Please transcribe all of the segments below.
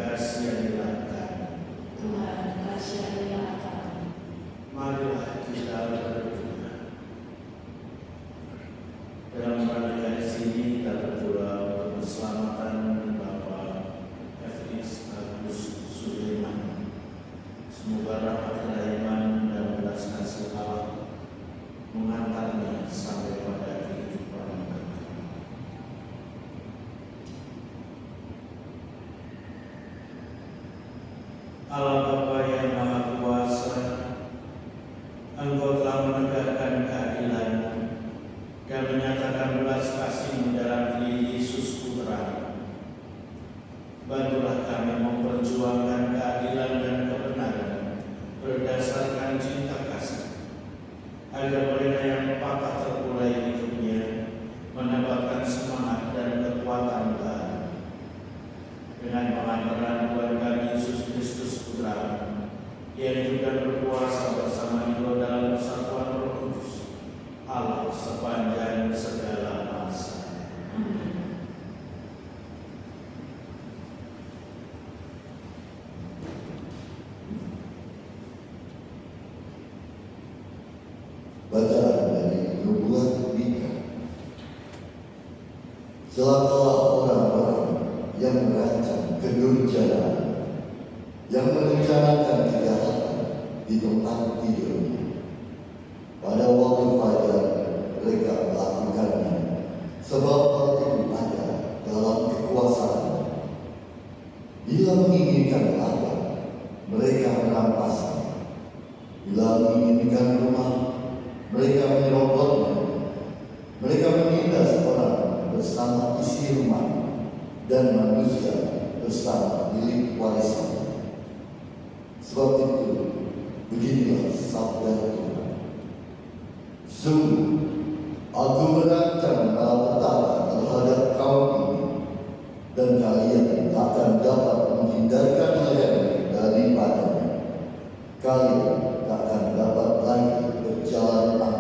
kasianilah kami. Tuhan, kasianilah kami. Marilah kita berdoa. Dalam rangka ini kita berdoa untuk keselamatan Bapak Felix Agus Sudirman. Semoga rahmat Rahman dan belas kasih Allah mengantarnya sampai pada kehidupan kekal. Allah Bapa yang Maha Kuasa, Engkau telah menegakkan keadilan dan menyatakan belas kasih-Mu dalam diri Yesus Putra. Bantulah kami memperjuangkan keadilan dan kebenaran berdasarkan cinta kasih, agar mereka yang patah terkulai hidupnya mendapatkan semangat dan kekuatan baru. Dengan pengantaran Tuhan kami Yesus Kristus Putra, yang hidup dan berkuasa bersama Engkau dalam persatuan Roh Kudus, Allah sepanjang segala masa. Amin. Bacaan dari Nubuat Mika. Celakalah orang-orang yang merancang kedurjanaan, yang merencanakan kejahatan di tempat tidurnya. Pada waktu fajar mereka melakukannya, sebab hal itu ada dalam kekuasaan. Bila menginginkan ladang, mereka merampasnya. Bila menginginkan rumah, mereka menyerobotnya. Mereka menindas orang bersama isi rumah dan manusia bersama milik warisan. Sebab itu, beginilah sabda Tuhan. Sungguh, aku merancang malapetaka terhadap kaum ini, dan kalian tak akan dapat menghindarkan lehernya daripadanya. Kalian tak akan dapat lagi berjalan aman,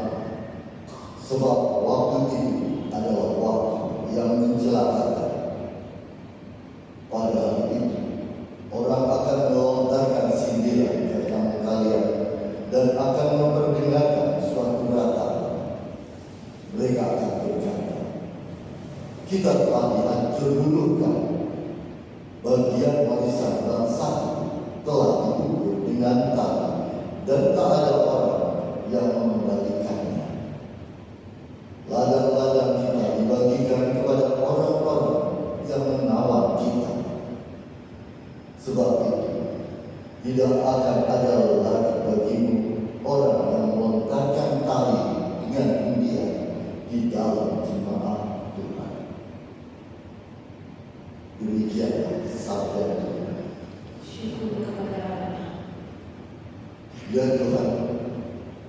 sebab waktu itu adalah waktu yang mencelakakan. Pada hari itu, orang akan melontarkan sindiran ke kamu kalian dan akan memperdengarkan suatu ratapan. Mereka akan berkata, kita telah dihancur-hancurkan. Bagian warisan bangsa telah dikubur dengan tanah, dan tak ada orang yang mengembalikannya. Ladang-ladang kita dibagikan kepada orang-orang yang menawan kita. Sebab itu, tidak akan ada lagi bagimu orang yang melontarkan tali dengan undian di dalam jemaat Tuhan. Demikianlah sabda Tuhan. Syukur kepada Allah. Ya Tuhan,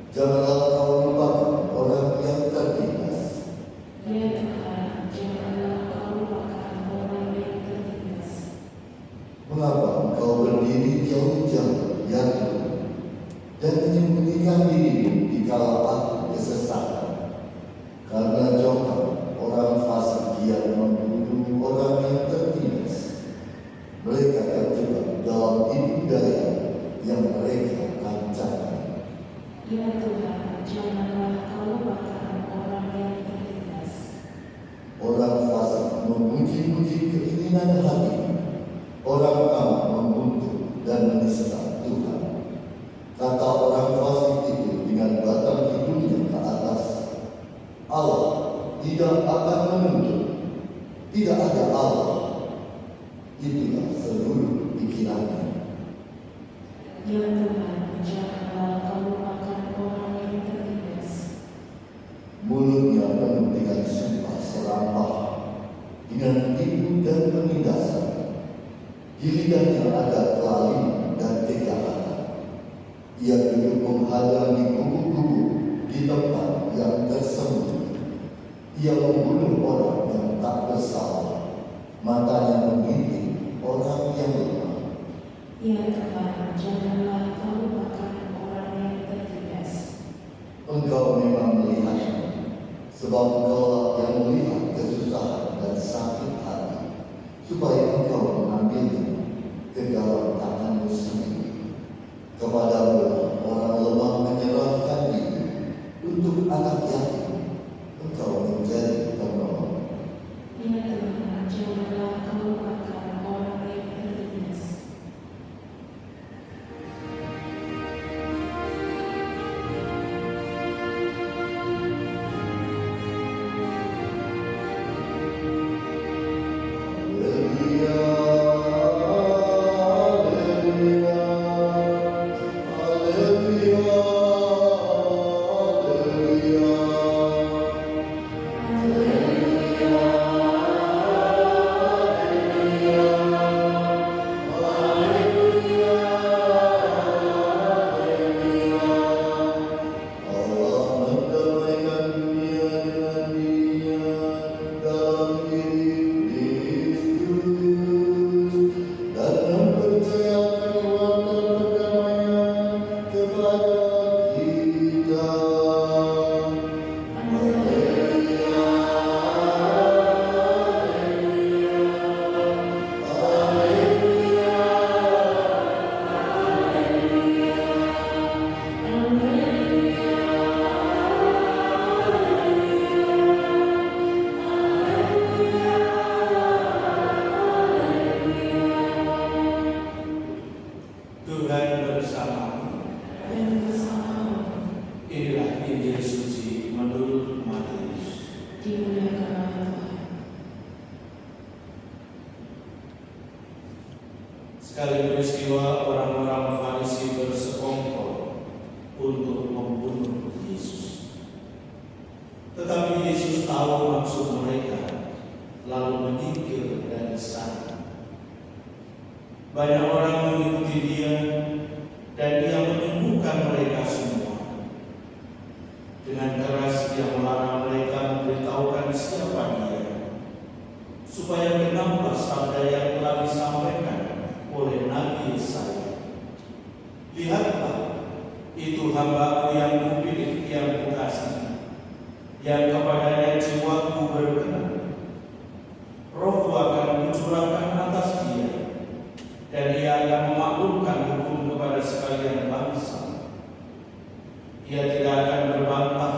janganlah Kau lupakan orang yang tertindas. Ya Tuhan, janganlah Kau lupakan orang yang tertindas. Mengapa Engkau berdiri jauh-jauh, ya Tuhan, dan menyembunyikan dirimu di kala aku kesesatan? Karena Johan, orang fasik yang membunuh orang yang tertindas. Mereka terjebak dalam tipu daya yang mereka rancangkan. Ya Tuhan, janganlah Kau lupakan orang yang tertindas. Orang fasik memuji-muji keinginan hatinya. Orang tamak membuntuk dan menista Tuhan. Kata orang fasik itu dengan batang hidungnya ke atas, Allah tidak akan menuntut. Tidak ada Allah. Itulah seluruh pikirannya. Ya Tuhan, janganlah Kau lupakan orang yang tertindas. Mulutnya penuh dengan sumpah serampah, dengan tipu dan penindasan. Di lidahnya ada kelaliman dan kejahatan. Ia duduk menghadang di kubu-kubu di tempat yang tersembunyi. Ia membunuh orang yang tak bersalah. Matanya mengintip orang yang lemah. Ya Tuhan, janganlah Kau lupakan orang yang tertindas. Engkau memang melihatnya, sebab Engkau yang melihat kesusahan dan sakit hati, supaya Engkau mengambilnya. Sekali peristiwa orang-orang Farisi bersekongkol untuk membunuh Yesus. Tetapi Yesus tahu maksud mereka, lalu menyingkir dari sana. Banyak orang mengikuti Dia, dan Dia menyembuhkan mereka semua. Dengan keras Dia melarang mereka memberitahukan siapa Dia, supaya genaplah sabda yang telah disampaikan oleh Nabi Yesaya. Lihatlah, itu hamba-Ku yang Kupilih, yang Kukasihi, yang kepadanya jiwaku berkenan. Roh-Ku akan Kucurahkan atas Dia, dan Ia akan memaklumkan hukum kepada sekalian bangsa. Ia tidak akan berbantah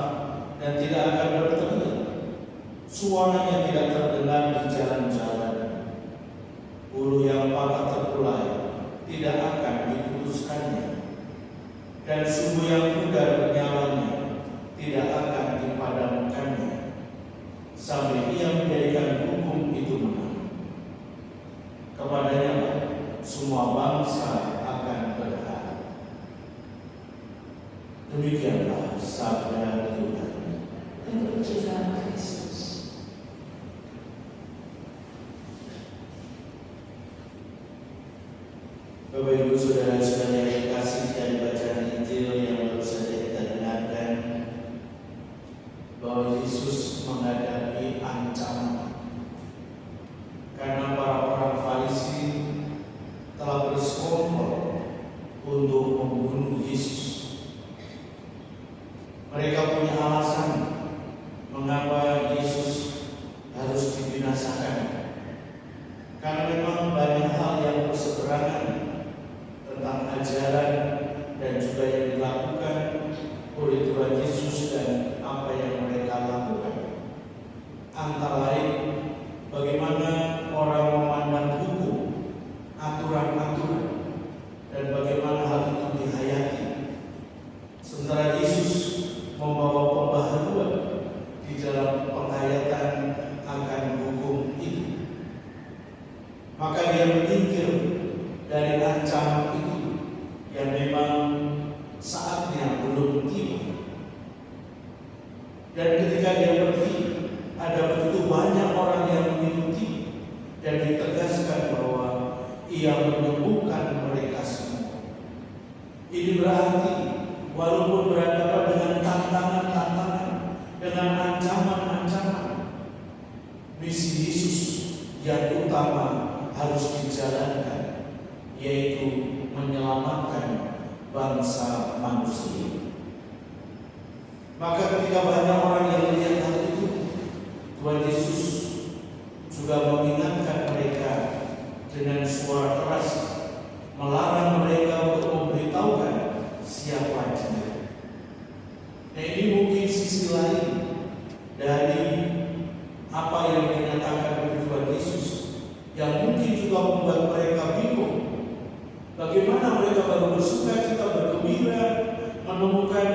dan tidak akan berteriak. Suaranya tidak terdengar di jalan-jalan. Bulu yang patah terkulai tidak akan diputuskannya, dan sumbu yang pudar nyalanya tidak akan dipadamkannya, sampai Ia menjadikan hukum itu menang. Kepadanya semua bangsa akan berharap. Demikianlah sabda Tuhan. Terpujilah Kristus. Bapak Ibu Saudara-saudara yang kasih, dari bacaan Injil yang baru saja kita dengarkan, bahwa Yesus menghadapi ancaman karena para orang Farisi telah bersekongkol untuk membunuh Yesus. Mereka punya alasan mengapa Yesus harus dibinasakan, karena memang banyak hal yang berseberangan tentang ajaran dan juga yang dilakukan oleh Tuhan Yesus dan apa yang mereka lakukan. Antara lain, bagaimana orang memandang hukum, aturan-aturan, dan bagaimana hal itu dihayati. Sementara Yesus membawa pembaharuan di dalam penghayatan akan hukum itu. Maka Dia menyingkir dari ancaman itu yang memang saatnya belum tiba. Dan ketika Dia pergi, ada begitu banyak orang yang mengikuti, dan ditegaskan bahwa Ia menyembuhkan mereka semua. Ini berarti walaupun berhadapan dengan tantangan-tantangan, dengan ancaman-ancaman, misi Yesus yang utama harus dijalankan, yaitu menyelamatkan bangsa manusia. Maka ketika banyak orang yang melihat hal itu, Tuhan Yesus juga mengingatkan mereka dengan suara keras, melarang mereka untuk memberitahukan siapa Dia. Nah, ini mungkin sisi lain dari apa yang dinyatakan oleh Tuhan Yesus, yang mungkin juga membuat mereka bingung. Bagaimana mereka baru bersukacita, bergembira, menemukan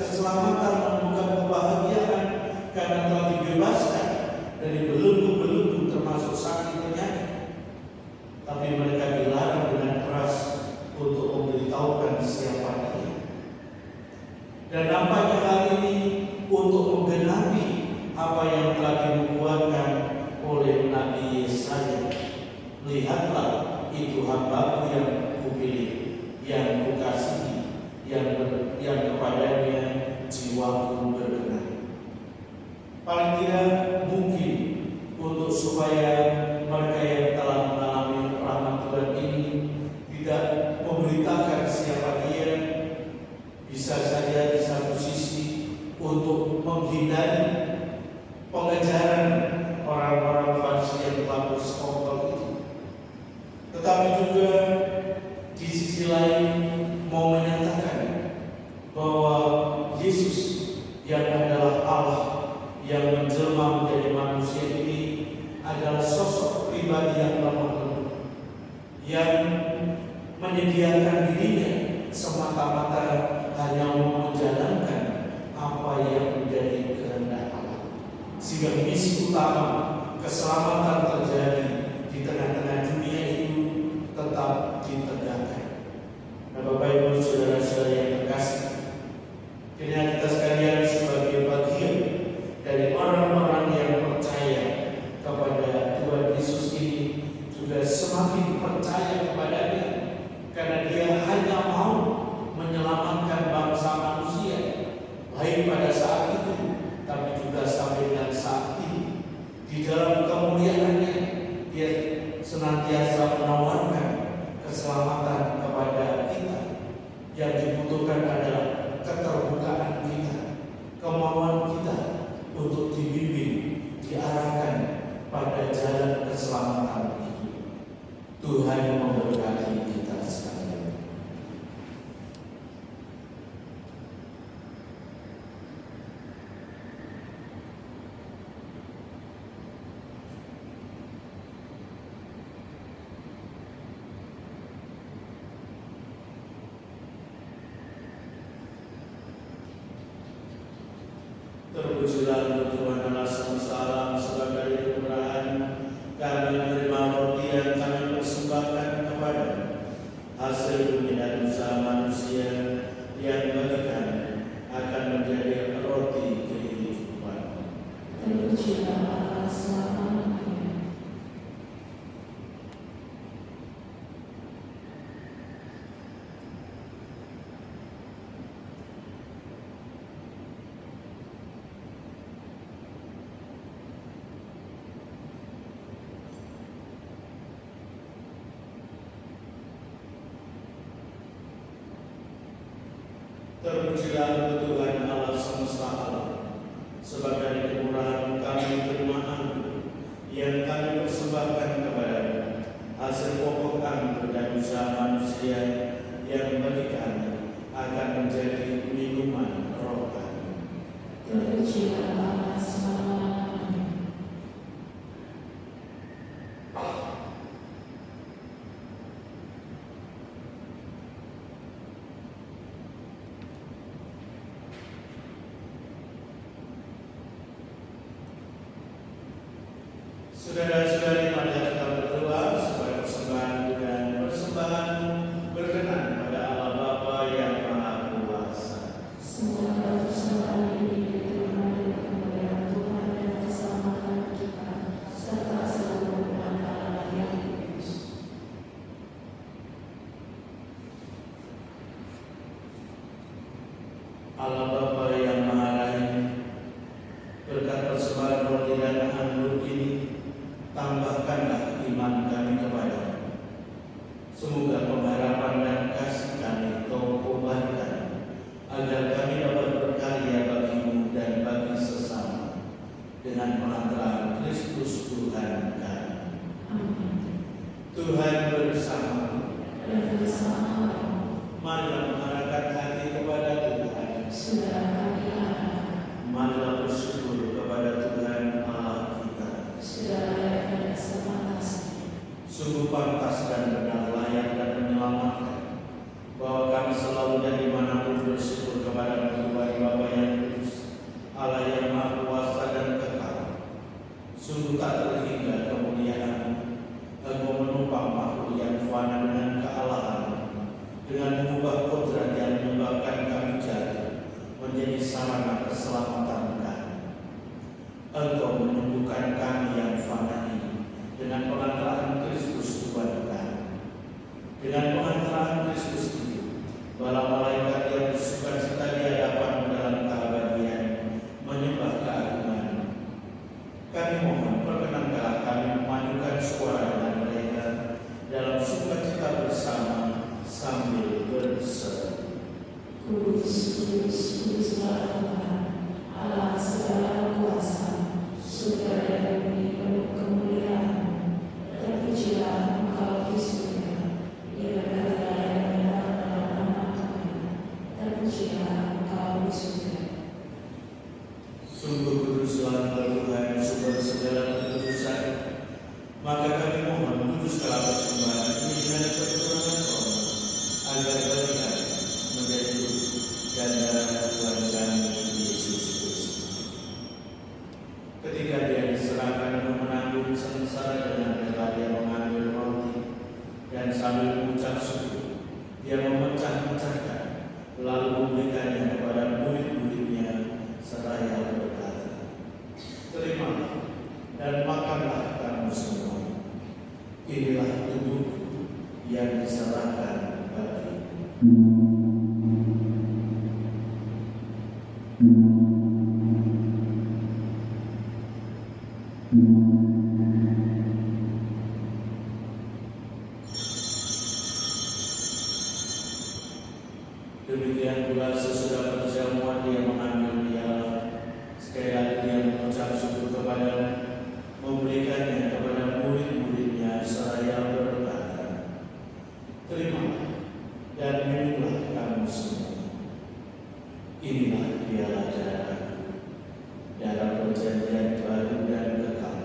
keselamatan, menemukan kebahagiaan karena telah dibebaskan dari belenggu-belenggu termasuk sakit penyakit. Tapi mereka dilarang dengan keras untuk memberitahukan siapa Dia. Dan nampaknya hal ini untuk menggenapi apa yang telah dinubuatkan oleh Nabi Yesaya. Lihatlah, itu hamba-Ku yang Kupilih, yang Kukasihi, yang kepadanya jiwaku berkenan. Paling tidak mungkin untuk supaya mereka yang telah mengalami rahmat Tuhan ini tidak memberitakan siapa Dia, bisa saja di satu sisi untuk menghindari pengejaran orang-orang Farisi yang telah bersekongkol itu, tetapi juga di sisi lain mau menyatakan bahwa Yesus yang adalah Allah yang menjelma menjadi manusia ini adalah sosok pribadi yang lemah lembut, yang menyediakan dirinya semata-mata hanya menjalankan apa yang menjadi kehendak Allah, sehingga misi utama keselamatan terjadi di tengah-tengah dunia itu tetap ditegakkan. Nah, Bapak Ibu saudara-saudara yang terkasih, kiranya kita sekalian sebagai bagian dari orang-orang yang percaya kepada Tuhan Yesus ini juga semakin percaya kepada-Nya, karena Dia hanya mau menyelamatkan bangsa manusia, baik pada saat itu tapi juga sampai dengan saat ini. Di dalam kemuliaan-Nya Dia senantiasa menawarkan keselamatan kepada kita. Yang dibutuhkan adalah keterbukaan kita, kemauan kita untuk dibimbing, diarahkan pada jalan keselamatan itu. Tuhan memberkati kita sekalian. Terpujilah untuk Tuhan Allah semesta alam, sebab dari kemurahan kami menerima roti yang kami persembahkan kepada hasil bumi dan usaha manusia yang bagi kami akan menjadi roti kehidupan. Terpujilah Allah selama-lamanya. Terpujilah untuk Tuhan Allah semesta alam, sebab dari kemurahan kami menerima anggur yang kami persembahkan kepada hasil pokok anggur dan usaha manusia yang bagi kami akan menjadi minuman roh kami. Terpujilah Allah selama-lamanya. Saudara-saudari, mari kita berdoa supaya persembahan dan persembahan berkenan pada Allah Bapa yang Maha Kuasa. Semoga persembahan ini diterima dengan kemuliaan Tuhan dan keselamatan kita, serta seluruh umat Allah yang kudus. Allah Bapa yang Maha Rahim, berkat persembahan roti dan anggur ini, tambahkanlah iman kami kepada-Mu. Semoga pengharapan dan kasih kami Kau kobarkan, agar kami dapat berkarya bagi-Mu dan bagi sesama, dengan perantaraan Kristus Tuhan kami. Amin. Tuhan bersama-mu. Dan bersama Marilah mengarahkan hati kepada Tuhan. sudah kami arahkan, Marilah bersyukur kepada Tuhan Allah kita. sudah layak dan sepantasnya. Sungguh pantas dan benar, layak dan menyelamatkan, bahwa kami selalu dan dimanapun bersyukur kepada Tuhan Bapa yang kudus, Allah yang Maha Kuasa dan kekal. Sungguh tak terhingga kemuliaan Engkau menumpang makhluk yang fana dengan kealahan, dengan mengubah kodrat yang menyebabkan kami jatuh menjadi sarana keselamatan kami. Engkau menyembuhkan kami yang fana ini dengan pengantaraan Kristus Tuhan kami. Dengan pengantaraan Kristus itu, bala malaikat yang bersukacita di hadapan dalam keabadian menyembah keagungan. Kami mohon perkenankanlah kami memajukan suara dan mereka dalam sukacita bersama sambil berseru. Kudus, kudus, kuduslah Tuhan, Allah segala kuasa, surga dan bumi penuh kemuliaan. Terpujilah Engkau di surga, di negara mengucap syukur, dia memecah-mecahkan, lalu memberikannya kepada murid-muridnya, seraya berkata, "Terimalah dan makanlah kamu semua. Inilah tubuhku yang diserahkan bagimu." Demikian pula sesudah perjamuan dia mengambil piala, sekali lagi dia mengucap syukur kepada, memberikannya kepada murid-muridnya seraya berkata, "Terimalah dan minumlah kamu semua. Inilah piala darahku, darah perjanjian baru dan kekal,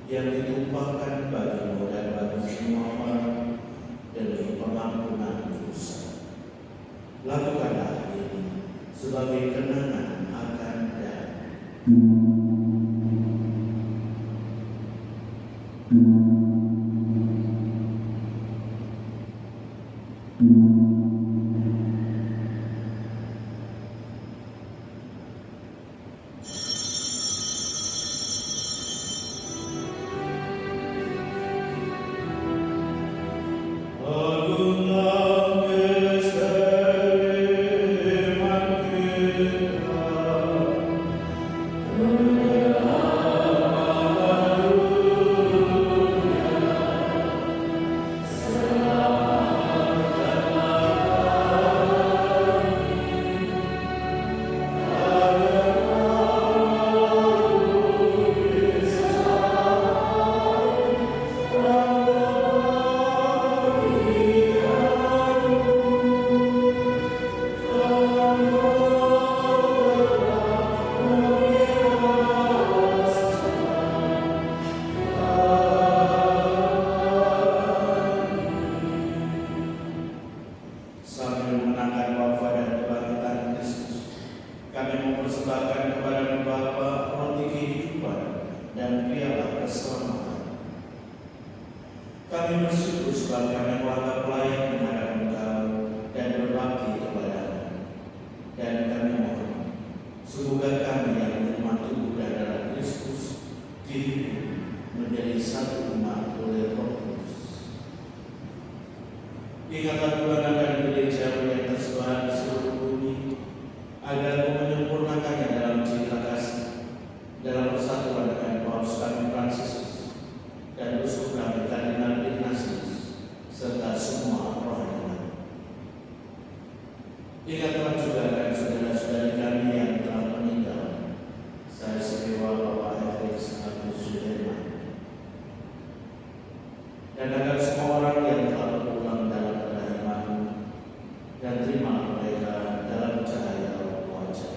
yang ditumpahkan bagimu dan bagi semua orang demi pengampunan dosa. Lakukanlah ini sebagai kenangan akan dia." Sambil mengenangkan wafat dan kebangkitan Kristus, kami mempersembahkan kepada Bapa roti kehidupan dan piala keselamatan. Kami bersyukur sebab kami warga pelayan menghadap Engkau dan berbakti kepada-Mu. Dan kami mohon, semoga kami yang menerima tubuh dan darah Kristus dihidup menjadi satu umat oleh Roh Kudus. Ingatlah Tuhan akan gereja yang tersebar di seluruh bumi, agar menyempurnakannya dalam cinta kasih, dalam persatuan dengan Paus kami Fransiskus dan Uskup kami Kardinal Ignatius, serta semua rohaniwan. Ingatlah juga akan saudara-saudari kami yang telah meninggal, saya Sekewa Bapak Felix Agus Sudirman, dan agar semua orang yang telah berpulang dalam iman dan terima mereka dalam cahaya wajah.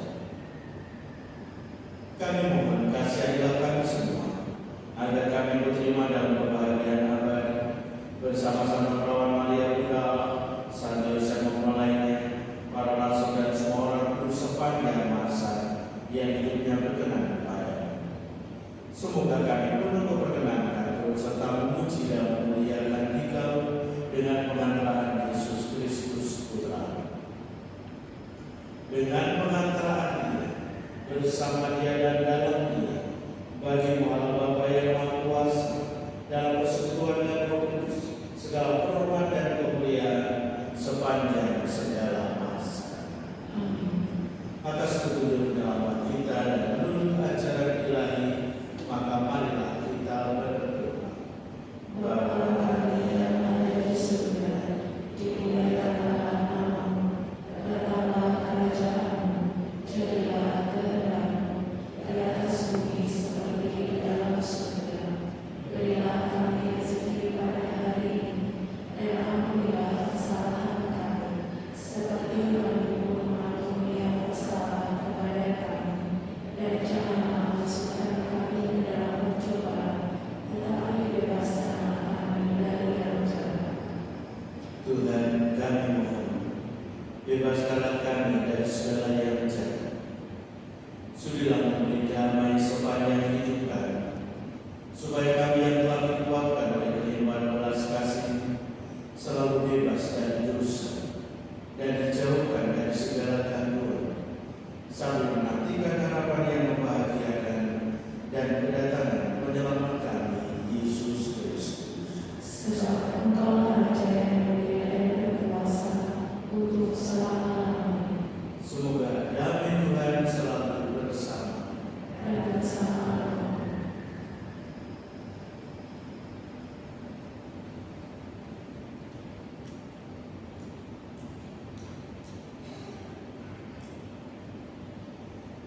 Kami mohon kasihanilah kami semua, agar kami berterima dalam kebahagiaan abadi bersama-sama perawan Maria Bunda Allah, Santo Yosef mempelainya, para rasul dan semua orang kudus sepanjang masa yang hidupnya berkenan kepada-Mu. Semoga kami penuh keperkenankan turut serta memuji dan memuliakan Dikau dengan pengantaraan Yesus Kristus Putra. Dengan pengantaraan Dia, bersama Dia dan dalam Dia, bagi-Mu Allah Bapa yang Maha Kuasa, dalam persekutuan dan Roh Kudus, segala hormat dan kemuliaan sepanjang segala masa. Atas petunjuk penyelamat kita dan menurut ajaran ilahi, maka marilah kita berdoa. Bapa kami yang ada di surga, dimuliakanlah nama-Mu, datanglah kerajaan-Mu, jadilah kehendak-Mu di atas bumi seperti di dalam surga. Berilah kami rezeki pada hari ini, dan ampunilah kesalahan kami, seperti kami pun mengampuni yang bersalah kepada kami. Dan janganlah masukkan kami ke dalam pencobaan, tetapi bebaskanlah kami dari yang jahat. Tuhan, kami mohon, bebaskanlah kami dari segala yang jahat. Sudilah memberi damai sepanjang hidup kami, supaya kami yang telah dikuatkan oleh kelimpahan belas kasih selalu bebas bebas dari dosa dan dijauhkan dari segala gangguan, sambil menantikan harapan yang membahagiakan dan kedatangan penyelamat kami, Yesus Kristus. Sebab Engkaulah Raja yang mulia dan berkuasa untuk selama-lamanya. Semoga damai Tuhan selalu bersama Dan bersama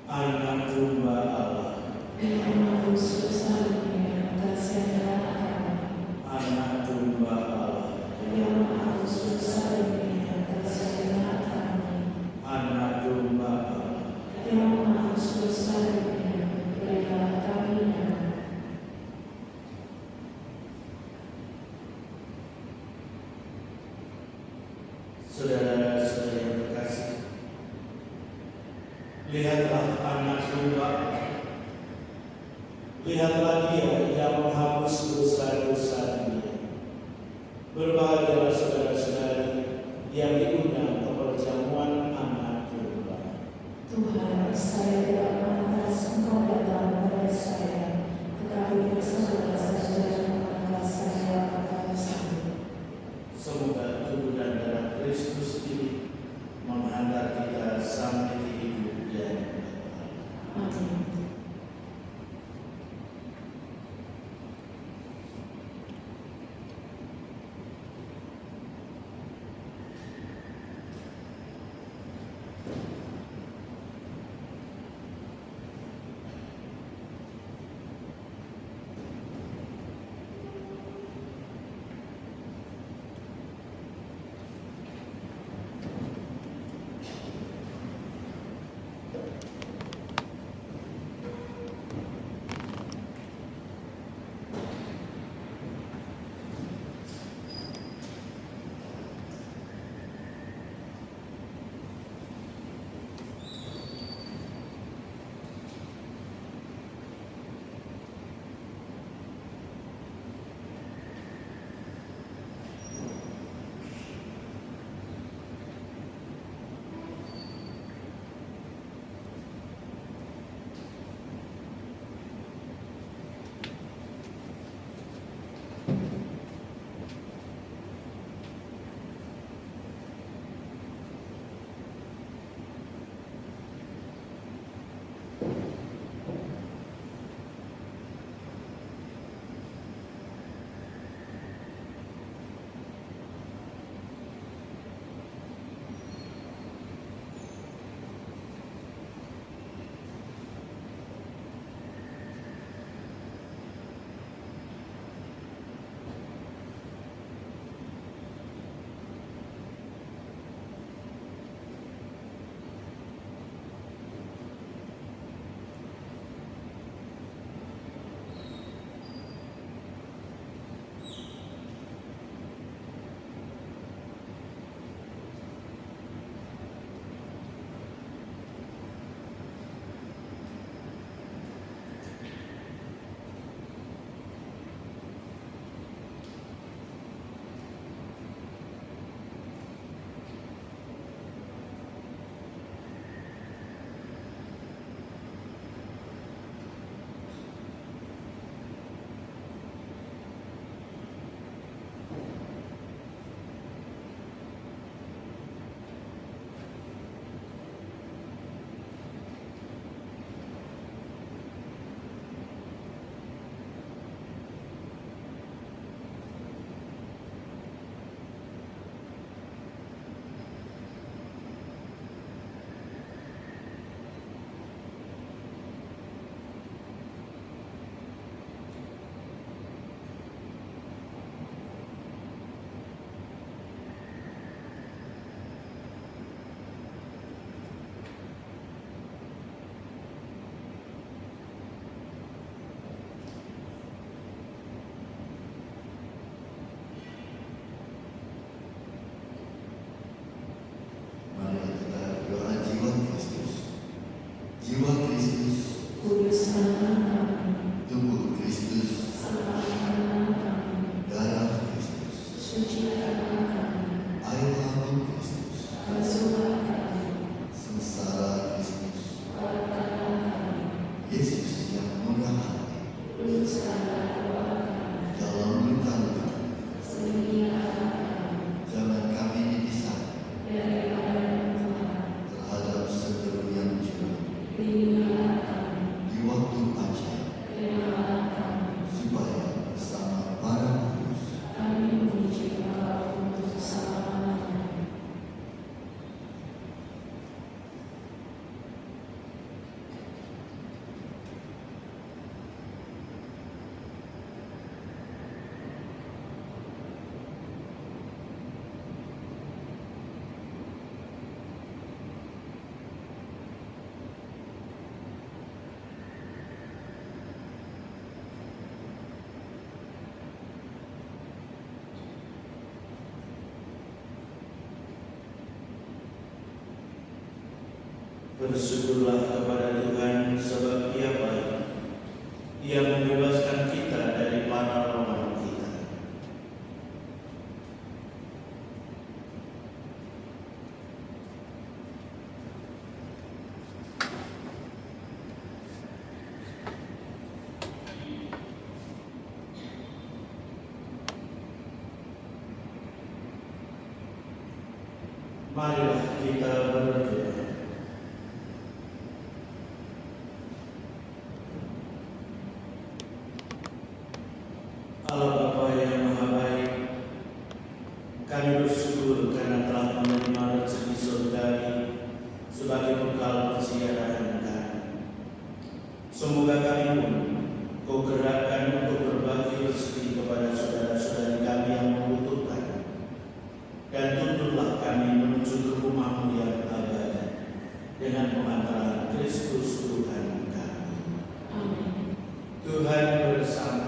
Anak domba Allah, yang menebus dosa dunia, kasihanlah kami. anak domba Allah, Yang menebus dosa dunia, kasihanlah kami. anak domba Allah. Yang menebus dosa dunia, berilah kami nyaman. Saudara-saudara yang terkasih, lihatlah anak domba, lihatlah Dia yang menghapus dosa-dosa dunia. Berbahagialah saudara-saudari yang diundang ke perjamuan anak domba. Tuhan, saya tidak pantas Engkau datang kepada saya, tetapi bersabdalah saja maka saya akan sembuh. Semoga tubuh dan darah Kristus ini menghantar kita sampai ke hidup yang kekal. Amin. Bersyukurlah kepada Tuhan sebab Ia baik. Ia membebaskan kita dari para lawan kita. Marilah kita berdoa. Allah Bapa yang Maha Baik, kami bersyukur karena telah menerima rezeki surgawi sebagai bekal persiapan kami. Semoga kami pun Kau gerakkan untuk berbagi rezeki kepada saudara-saudari kami yang membutuhkan, dan tuntunlah kami menuju ke rumah-Mu yang abadi dengan pengantaran Kristus Tuhan kami. Amin. Tuhan bersama